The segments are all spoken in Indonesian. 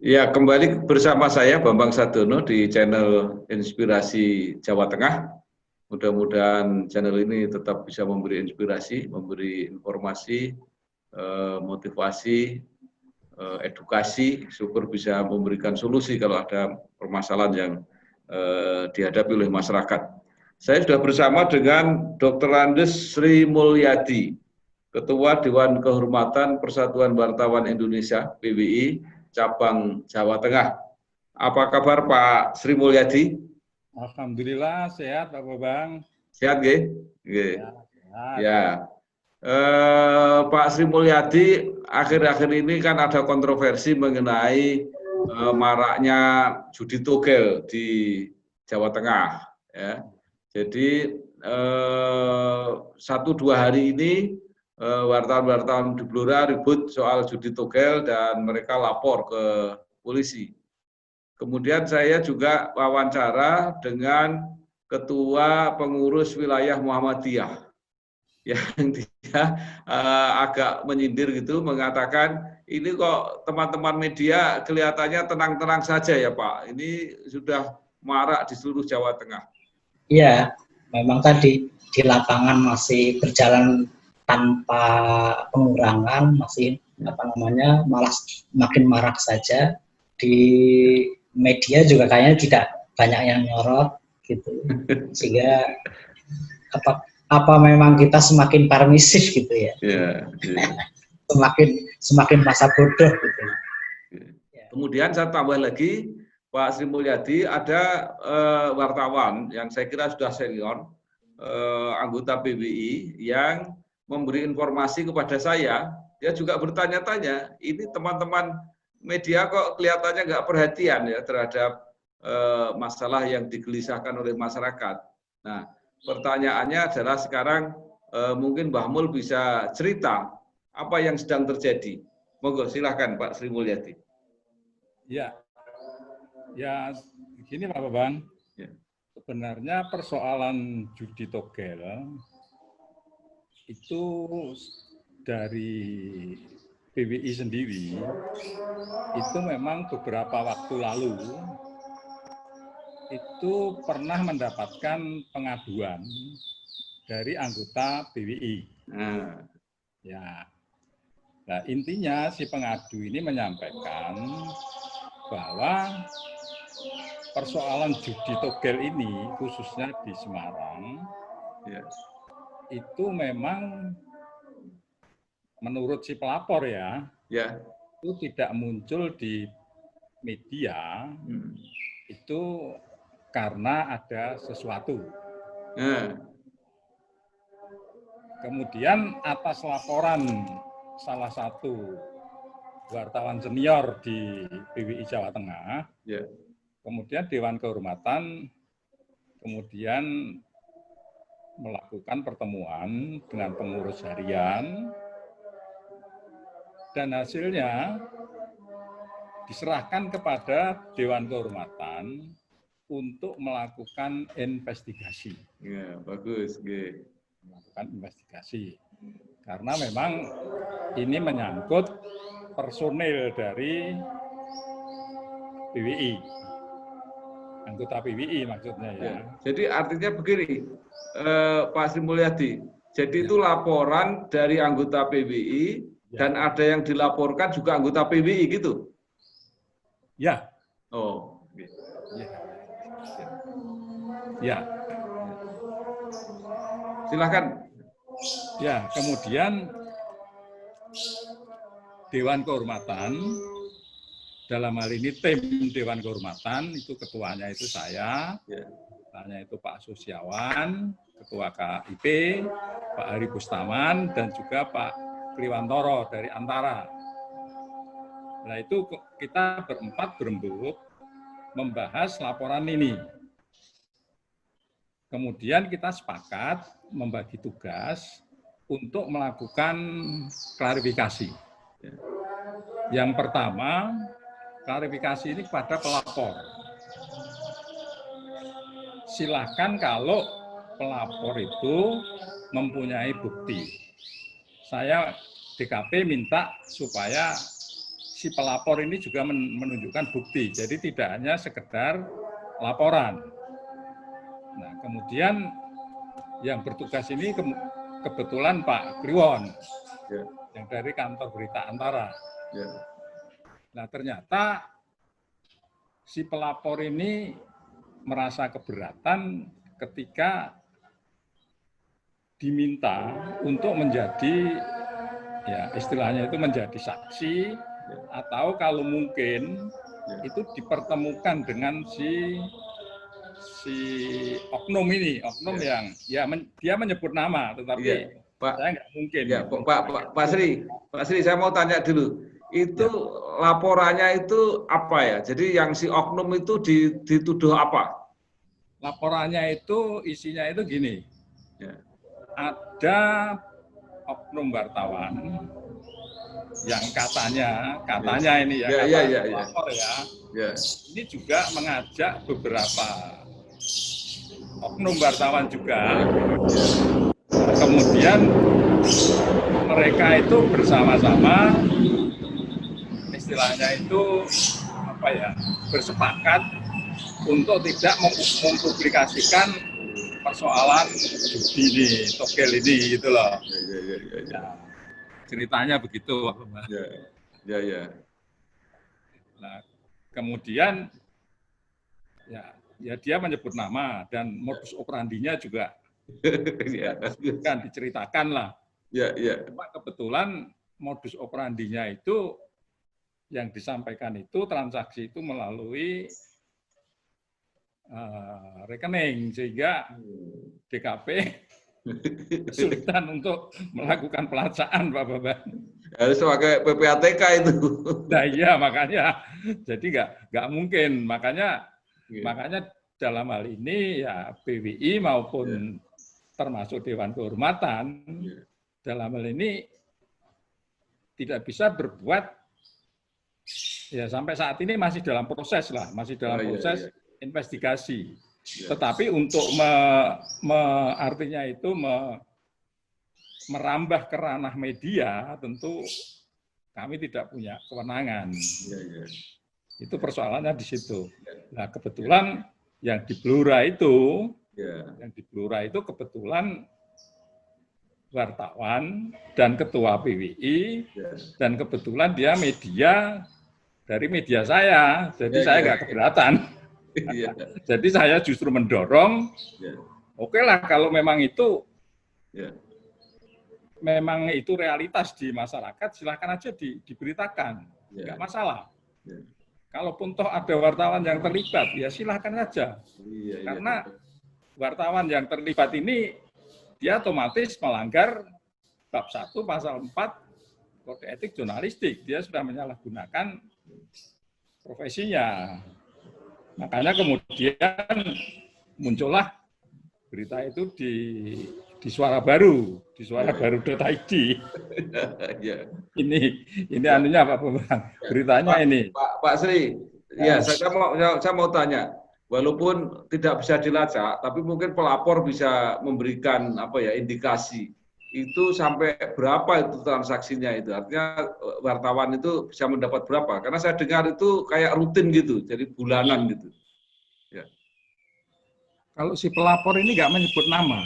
Ya, kembali bersama saya Bambang Sadono di channel Inspirasi Jawa Tengah. Mudah-mudahan channel ini tetap bisa memberi inspirasi, memberi informasi, motivasi, edukasi, syukur bisa memberikan solusi kalau ada permasalahan yang dihadapi oleh masyarakat. Saya sudah bersama dengan Dr. Andes Sri Mulyadi, Ketua Dewan Kehormatan Persatuan Wartawan Indonesia (PWI) Cabang Jawa Tengah. Apa kabar Pak Sri Mulyadi? Alhamdulillah sehat Pak Bambang. Sehat nggih? Nggih. Sehat. Ya. Pak Sri Mulyadi, akhir-akhir ini kan ada kontroversi mengenai maraknya judi togel di Jawa Tengah. Ya. Jadi 1-2 hari ini wartawan-wartawan di Blora ribut soal judi togel dan mereka lapor ke polisi. Kemudian saya juga wawancara dengan Ketua Pengurus Wilayah Muhammadiyah yang dia agak menyindir gitu, mengatakan ini kok teman-teman media kelihatannya tenang-tenang saja ya Pak, ini sudah marak di seluruh Jawa Tengah. Iya, memang tadi di lapangan masih berjalan tanpa pengurangan, masih malah makin marak saja. Di media juga kayaknya tidak banyak yang nyorot gitu, sehingga apa memang kita semakin permisif gitu ya? Semakin masa bodoh gitu. Kemudian saya tambah lagi, Pak Sri Mulyadi, ada wartawan yang saya kira sudah senior, anggota PWI yang memberi informasi kepada saya. Dia juga bertanya-tanya, ini teman-teman media kok kelihatannya nggak perhatian ya terhadap masalah yang digelisahkan oleh masyarakat. Nah, pertanyaannya adalah sekarang mungkin Mbah Mul bisa cerita apa yang sedang terjadi. Monggo silahkan Pak Sri Mulyadi. Ya begini Pak Bambang. Ya. Sebenarnya persoalan judi togel itu dari PWI sendiri itu memang beberapa waktu lalu itu pernah mendapatkan pengaduan dari anggota PWI. Ya. Nah, intinya si pengadu ini menyampaikan bahwa persoalan judi togel ini khususnya di Semarang itu memang menurut si pelapor itu tidak muncul di media itu karena ada sesuatu. Kemudian atas laporan salah satu wartawan senior di PWI Jawa Tengah, kemudian Dewan Kehormatan kemudian melakukan pertemuan dengan pengurus harian dan hasilnya diserahkan kepada Dewan Kehormatan untuk melakukan investigasi. Ya, bagus. Melakukan investigasi. Karena memang ini menyangkut personil dari PWI, anggota PWI maksudnya ya. Jadi artinya begini, Pak Sri Mulyadi, jadi itu laporan dari anggota PWI dan ada yang dilaporkan juga anggota PWI gitu? Ya. Oh. Ya. Silakan. Ya, kemudian Dewan Kehormatan, dalam hal ini tim Dewan Kehormatan, itu ketuanya itu saya, ketuanya itu Pak Susiawan, Ketua KIP, Pak Hari Bustaman, dan juga Pak Kriwantoro dari Antara. Nah itu kita berempat berembuk membahas laporan ini. Kemudian kita sepakat membagi tugas untuk melakukan klarifikasi. Yang pertama, klarifikasi ini kepada pelapor. Silakan kalau pelapor itu mempunyai bukti. Saya DKP minta supaya si pelapor ini juga menunjukkan bukti. Jadi tidak hanya sekedar laporan. Nah, kemudian yang bertugas ini kebetulan Pak Kliwon, yang dari kantor Berita Antara. Nah, ternyata si pelapor ini merasa keberatan ketika diminta untuk menjadi, ya istilahnya itu menjadi saksi, atau kalau mungkin itu dipertemukan dengan si oknum ini, yang ya dia menyebut nama, tetapi Pak, saya nggak mungkin. Ya, Pak Sri, saya mau tanya dulu. Itu laporannya itu apa ya? Jadi yang si oknum itu dituduh apa? Laporannya itu isinya itu gini. Ada oknum wartawan yang katanya ini ya, lapor ya. Ini juga mengajak beberapa oknum wartawan juga. Kemudian mereka itu bersama-sama, istilahnya itu apa ya, bersepakat untuk tidak mempublikasikan persoalan judi ini, togel ini, gitu loh. Ya, ceritanya begitu. Nah, kemudian ya dia menyebut nama dan modus operandinya juga diceritakan lah. Cuma kebetulan modus operandinya itu yang disampaikan itu transaksi itu melalui rekening, sehingga DKP kesulitan untuk melakukan pelacaan, Pak Bambang. Harus pakai PPATK itu. Nah iya, makanya jadi nggak mungkin, makanya dalam hal ini ya PWI maupun termasuk Dewan Kehormatan dalam hal ini tidak bisa berbuat, ya sampai saat ini masih dalam proses lah, masih dalam proses investigasi. Tetapi untuk artinya itu merambah ke ranah media, tentu kami tidak punya kewenangan. Itu persoalannya di situ. Nah, kebetulan yang di Blora itu, kebetulan wartawan dan ketua PWI, dan kebetulan dia media dari media saya, jadi saya nggak keberatan. Jadi saya justru mendorong, oke lah kalau memang itu realitas di masyarakat, silakan aja diberitakan, nggak masalah. Kalaupun toh ada wartawan yang terlibat, ya silahkan aja. Karena wartawan yang terlibat ini, dia otomatis melanggar bab 1 pasal 4 Kode Etik Jurnalistik. Dia sudah menyalahgunakan profesinya. Makanya kemudian muncullah berita itu di Suara Baru, di suarabaru.id. Ini anunya Pak Bambang, beritanya ini. Pak Sri, saya mau tanya, walaupun tidak bisa dilacak, tapi mungkin pelapor bisa memberikan indikasi. Itu sampai berapa itu transaksinya itu? Artinya wartawan itu bisa mendapat berapa? Karena saya dengar itu kayak rutin gitu, jadi bulanan gitu. Kalau si pelapor ini nggak menyebut nama,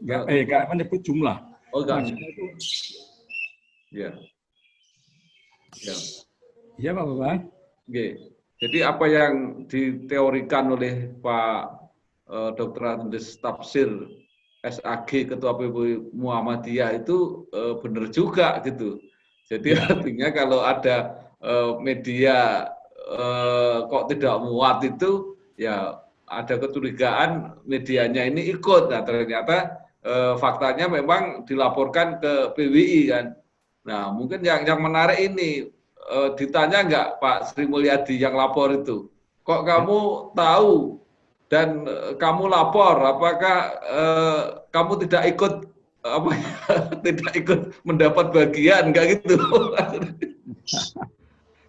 nggak menyebut jumlah. Oh, enggak. Iya Pak Bambang. Jadi apa yang diteorikan oleh Pak Dr. Andes Tafsir SAG Ketua PBI Muhammadiyah itu benar juga gitu. Jadi artinya kalau ada media kok tidak muat itu, ya ada kecurigaan medianya ini ikut. Nah ternyata faktanya memang dilaporkan ke PWI kan. Nah mungkin yang menarik ini, ditanya nggak Pak Sri Mulyadi yang lapor itu, kok kamu tahu dan kamu lapor, apakah kamu tidak ikut mendapat bagian, nggak gitu?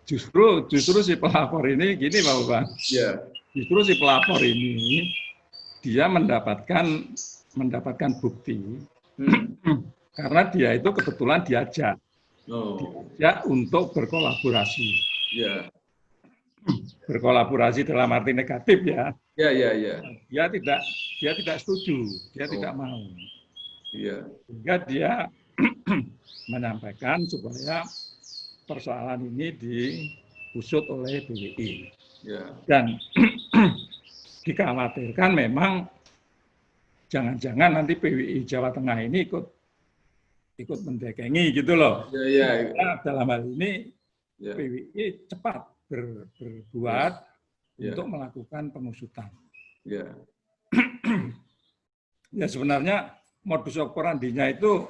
Justru si pelapor ini gini Pak Bambang. Justru si pelapor ini dia mendapatkan bukti karena dia itu kebetulan diajak diajak untuk berkolaborasi. Ya. Berkolaborasi dalam arti negatif ya. Ya. Dia tidak setuju, dia tidak mau. Iya. Sehingga dia menyampaikan supaya persoalan ini diusut oleh PWI. Ya. Dan dikhawatirkan memang jangan-jangan nanti PWI Jawa Tengah ini ikut mendekengi gitu loh. Ya. Nah, dalam hal ini Ya. PWI cepat berbuat Ya. untuk melakukan pengusutan. Ya. Ya sebenarnya modus operandinya itu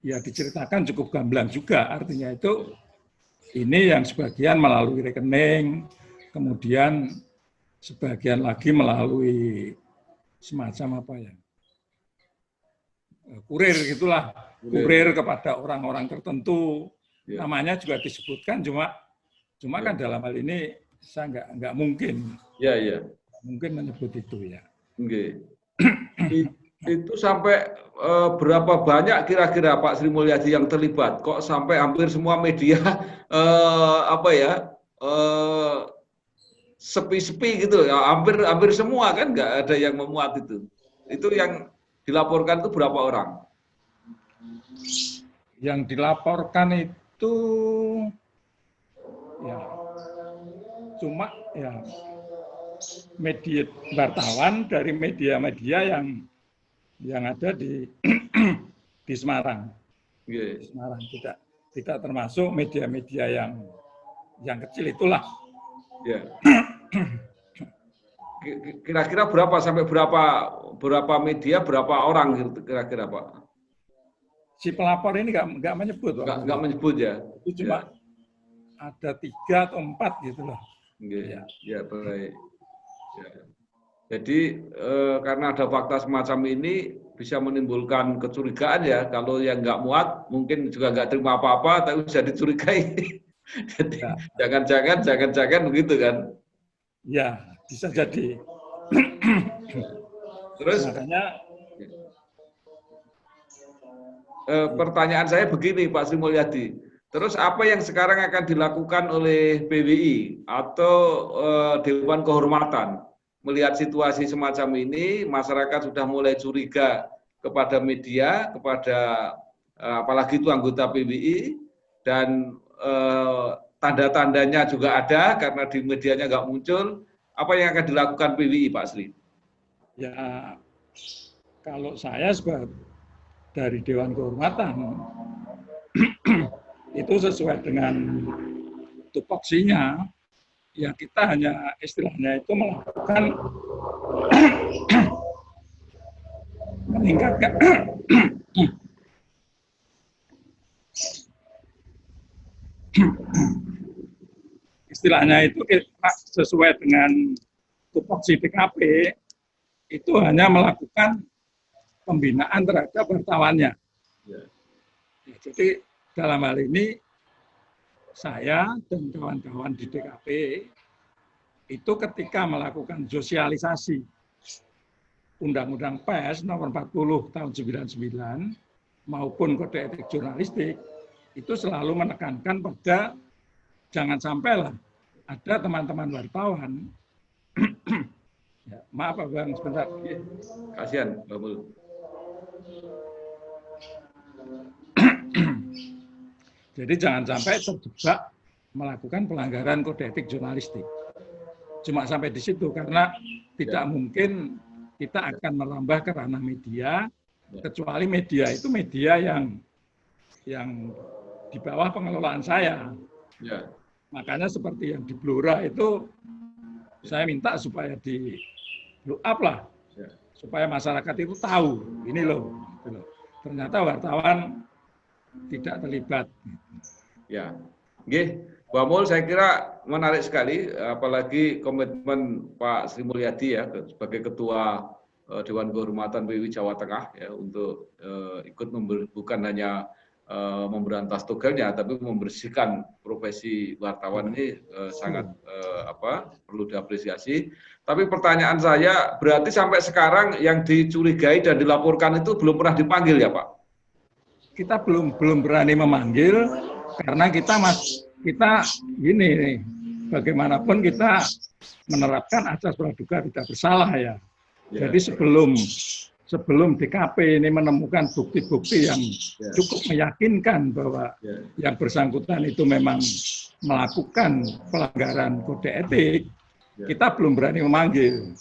ya diceritakan cukup gamblang juga. Artinya itu ini yang sebagian melalui rekening, kemudian sebagian lagi melalui semacam apa ya, kurir gitulah, kurir kepada orang-orang tertentu. Ya. Namanya juga disebutkan, cuma kan dalam hal ini saya nggak mungkin. Ya. Mungkin menyebut itu ya. Oke. Itu sampai berapa banyak kira-kira Pak Sri Mulyadi yang terlibat? Kok sampai hampir semua media sepi-sepi gitu ya? Hampir semua kan nggak ada yang memuat itu. Itu yang dilaporkan itu berapa orang? Yang dilaporkan itu ya cuma ya media wartawan dari media-media yang ada di di Semarang. Yeah. Semarang tidak termasuk media-media yang kecil itulah. Yeah. Kira-kira berapa sampai berapa media, berapa orang gitu kira-kira Pak? Si pelapor ini nggak menyebut. Nggak menyebut ya? Itu cuma ada 3 atau 4 gitu loh. Ya, baik. Ya. Jadi karena ada fakta semacam ini bisa menimbulkan kecurigaan ya. Kalau yang nggak muat mungkin juga nggak terima apa-apa, tapi bisa dicurigai. Jadi jangan-jangan begitu kan? Ya, bisa jadi. Terus makanya pertanyaan saya begini Pak Sri Mulyadi. Terus apa yang sekarang akan dilakukan oleh PWI atau Dewan Kehormatan? Melihat situasi semacam ini, masyarakat sudah mulai curiga kepada media, kepada apalagi itu anggota PWI, dan tanda-tandanya juga ada karena di medianya nggak muncul. Apa yang akan dilakukan PWI, Pak Sri? Ya, kalau saya sebagai dari Dewan Kehormatan itu sesuai dengan tupoksinya, ya kita hanya istilahnya itu melakukan meningkatkan istilahnya itu sesuai dengan tupoksi TKP itu hanya melakukan pembinaan terhadap wartawannya. Ya, jadi dalam hal ini saya dan kawan-kawan di DKP itu ketika melakukan sosialisasi Undang-Undang Pers nomor 40 tahun 99 maupun Kode Etik Jurnalistik itu selalu menekankan pada jangan sampailah ada teman-teman wartawan ya, maaf Pak Bang sebentar. Kasihan Pak Mul. Jadi jangan sampai terjebak melakukan pelanggaran kode etik jurnalistik. Cuma sampai di situ karena tidak mungkin kita akan merambah ke ranah media, kecuali media itu media yang di bawah pengelolaan saya. Ya. Makanya seperti yang di Blora itu saya minta supaya di blow up lah, supaya masyarakat itu tahu ini loh. Ternyata wartawan tidak terlibat. Ya, oke, Pak Mul, saya kira menarik sekali, apalagi komitmen Pak Sri Mulyadi ya sebagai Ketua Dewan Kehormatan PWI Jawa Tengah ya untuk ikut bukan hanya memberantas togelnya, tapi membersihkan profesi wartawan ini sangat perlu diapresiasi. Tapi pertanyaan saya, berarti sampai sekarang yang dicurigai dan dilaporkan itu belum pernah dipanggil ya Pak? Kita belum berani memanggil, Karena kita gini nih, bagaimanapun kita menerapkan asas praduga tidak bersalah ya. Jadi sebelum DKP ini menemukan bukti-bukti yang cukup meyakinkan bahwa yang bersangkutan itu memang melakukan pelanggaran kode etik, kita belum berani memanggil.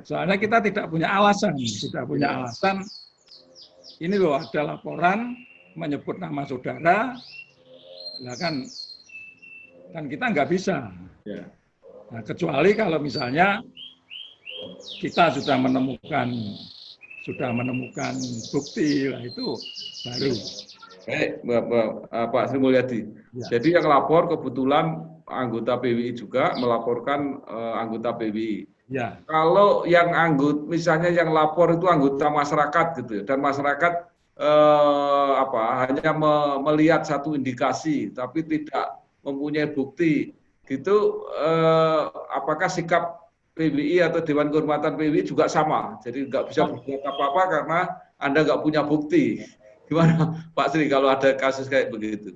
Soalnya kita tidak punya alasan, ini loh ada laporan menyebut nama saudara, nah kan kita nggak bisa. Nah, kecuali kalau misalnya kita sudah menemukan bukti, lah itu baru. Baik, Pak Sri Mulyadi. Jadi yang lapor kebetulan anggota PWI juga melaporkan anggota PWI. Ya. Kalau yang misalnya yang lapor itu anggota masyarakat gitu, dan masyarakat hanya melihat satu indikasi, tapi tidak mempunyai bukti, gitu, apakah sikap PWI atau Dewan Kehormatan PWI juga sama? Jadi nggak bisa berbuat apa-apa karena Anda nggak punya bukti. Gimana Pak Sri kalau ada kasus kayak begitu?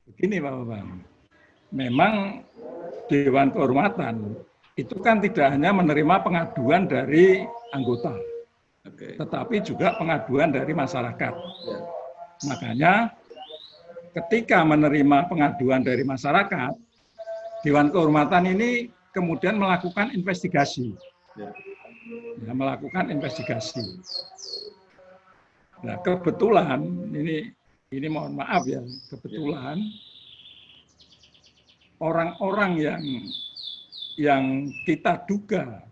Begini Pak Bambang, memang Dewan Kehormatan itu kan tidak hanya menerima pengaduan dari anggota, tetapi juga pengaduan dari masyarakat. Makanya ketika menerima pengaduan dari masyarakat, Dewan Kehormatan ini kemudian melakukan investigasi. Melakukan investigasi. Nah, kebetulan ini mohon maaf ya, kebetulan orang-orang yang kita duga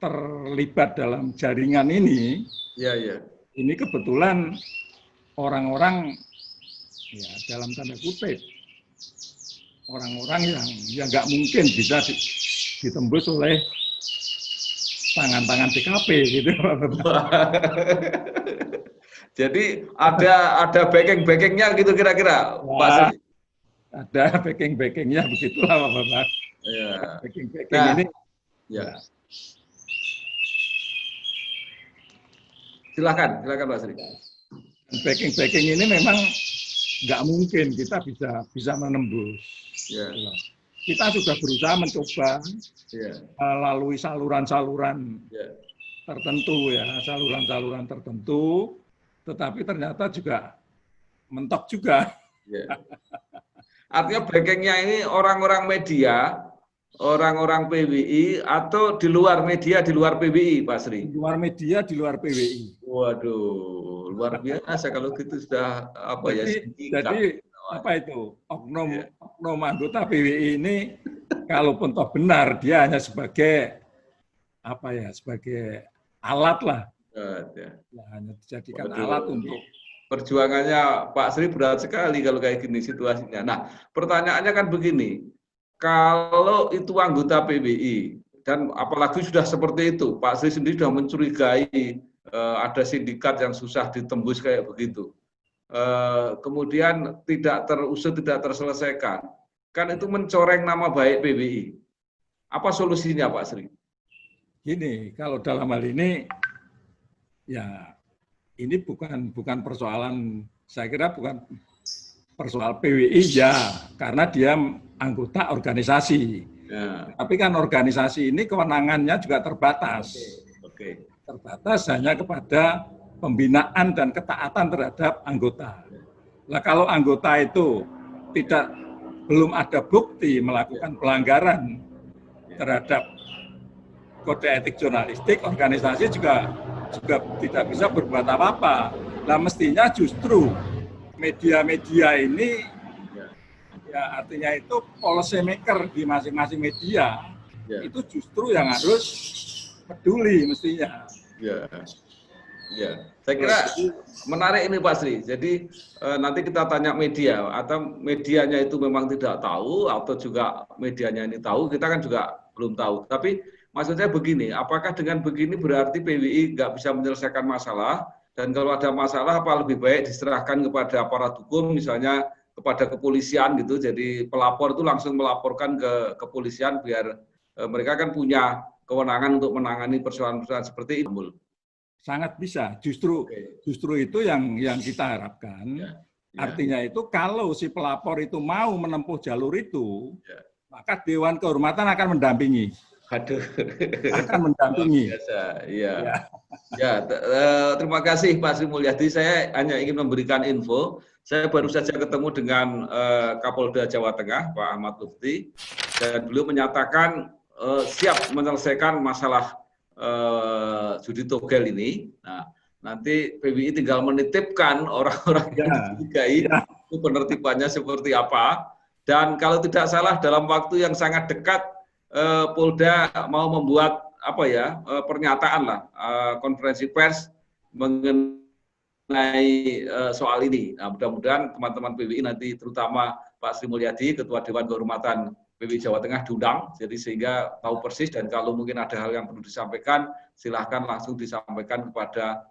terlibat dalam jaringan ini, ini kebetulan orang-orang ya dalam tanda kutip orang-orang yang nggak mungkin bisa ditembus oleh tangan-tangan DKP gitu. Jadi ada backing-backingnya gitu kira-kira, Pak Sri? Ada backing-backingnya, begitulah Pak Bapak. Backing-backing ini. Silakan Pak Sri. Backing-backing ini memang nggak mungkin kita bisa menembus. Kita sudah berusaha mencoba melalui saluran-saluran tertentu ya, saluran-saluran tertentu, tetapi ternyata juga mentok juga. Artinya backingnya ini orang-orang media, orang-orang PWI atau di luar media, di luar PWI, Pak Sri? Di luar media, di luar PWI. Waduh, luar biasa kalau gitu sudah apa ya? Jadi apa itu oknum anggota PWI ini kalaupun toh benar dia hanya sebagai apa ya, sebagai alat lah. Hanya dijadikan alat untuk perjuangannya Pak Sri berat sekali kalau kayak gini situasinya. Nah, pertanyaannya kan begini, kalau itu anggota PWI dan apalagi sudah seperti itu, Pak Sri sendiri sudah mencurigai ada sindikat yang susah ditembus kayak begitu. Kemudian tidak terusut, tidak terselesaikan, kan itu mencoreng nama baik PWI. Apa solusinya Pak Sri? Gini, kalau dalam hal ini ya ini bukan persoalan, saya kira bukan persoal PWI ya, karena dia anggota organisasi. Tapi kan organisasi ini kewenangannya juga terbatas. Terbatas hanya kepada pembinaan dan ketaatan terhadap anggota. Nah, kalau anggota itu belum ada bukti melakukan pelanggaran terhadap kode etik jurnalistik, organisasi juga tidak bisa berbuat apa-apa. Nah, mestinya justru media-media ini ya artinya itu policy maker di masing-masing media itu justru yang harus peduli mestinya. Saya kira menarik ini Pak Sri. Jadi nanti kita tanya media atau medianya itu memang tidak tahu atau juga medianya ini tahu, kita kan juga belum tahu. Tapi maksudnya begini, apakah dengan begini berarti PWI nggak bisa menyelesaikan masalah? Dan kalau ada masalah, apa lebih baik diserahkan kepada aparat hukum, misalnya kepada kepolisian gitu. Jadi pelapor itu langsung melaporkan ke kepolisian biar mereka kan punya kewenangan untuk menangani persoalan-persoalan seperti itu. Sangat bisa, justru itu yang kita harapkan. Artinya itu kalau si pelapor itu mau menempuh jalur itu, Ya. maka Dewan Kehormatan akan mendampingi. Aduh. Akan mendampingi. Biasa, iya. Ya. Ya, terima kasih Pak Sri Mulyadi. Saya hanya ingin memberikan info. Saya baru saja ketemu dengan Kapolda Jawa Tengah, Pak Ahmad Lutfi, dan beliau menyatakan siap menyelesaikan masalah judi togel ini. Nah, nanti PBI tinggal menitipkan orang-orang yang dicurigai itu penertibannya seperti apa. Dan kalau tidak salah dalam waktu yang sangat dekat Polda mau membuat pernyataan lah, konferensi pers mengenai soal ini. Nah, mudah-mudahan teman-teman PBI nanti, terutama Pak Sri Mulyadi, Ketua Dewan Kehormatan PBI Jawa Tengah, diundang, jadi sehingga tahu persis, dan kalau mungkin ada hal yang perlu disampaikan, silahkan langsung disampaikan kepada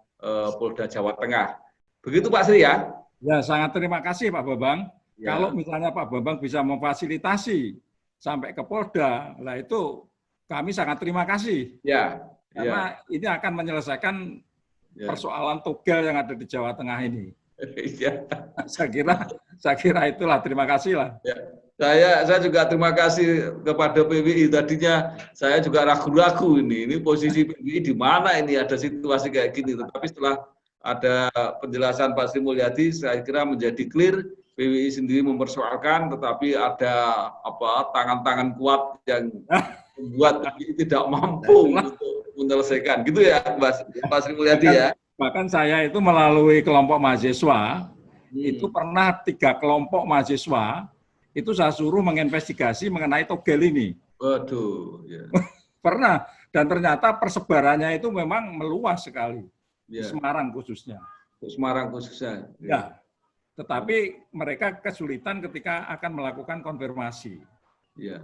Polda Jawa Tengah. Begitu Pak Sri ya? Ya, sangat terima kasih Pak Bambang. Ya. Kalau misalnya Pak Bambang bisa memfasilitasi sampai ke Polda, lah itu kami sangat terima kasih. Ya. Karena ini akan menyelesaikan persoalan togel yang ada di Jawa Tengah ini. Ya. Saya kira itulah, terima kasih lah. Ya. Saya juga terima kasih kepada PBI. Tadinya saya juga ragu-ragu ini posisi PBI di mana ini ada situasi kayak gini. Tetapi setelah ada penjelasan Pak Sri Mulyadi, saya kira menjadi clear. PBI sendiri mempersoalkan, tetapi ada tangan-tangan kuat yang membuat PBI tidak mampu untuk menyelesaikan. Gitu ya, Pak Sri Mulyadi ya. Bahkan saya itu melalui kelompok mahasiswa, itu pernah 3 kelompok mahasiswa, itu saya suruh menginvestigasi mengenai togel ini. Waduh. Ya. Pernah, dan ternyata persebarannya itu memang meluas sekali. Di Semarang khususnya. Semarang khususnya. Ya. Tetapi mereka kesulitan ketika akan melakukan konfirmasi. Iya.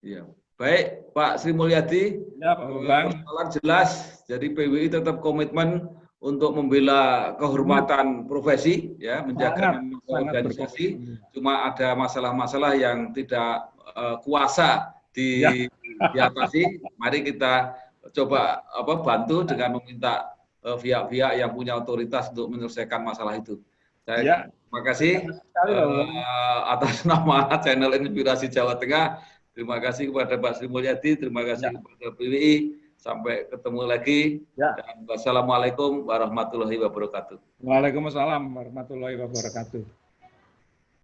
Iya. Baik, Pak Sri Mulyadi. Ya, Pak Bambang. Persoalan jelas. Jadi PBI tetap komitmen untuk membela kehormatan profesi, ya, menjaga organisasi. Cuma ada masalah-masalah yang tidak kuasa diatasi. Mari kita coba bantu dengan meminta pihak-pihak yang punya otoritas untuk menyelesaikan masalah itu. Saya terima kasih atas nama channel Inspirasi Jawa Tengah. Terima kasih kepada Pak Sri Mulyadi, terima kasih kepada PBI. Sampai ketemu lagi. Dan wassalamualaikum warahmatullahi wabarakatuh. Waalaikumsalam warahmatullahi wabarakatuh.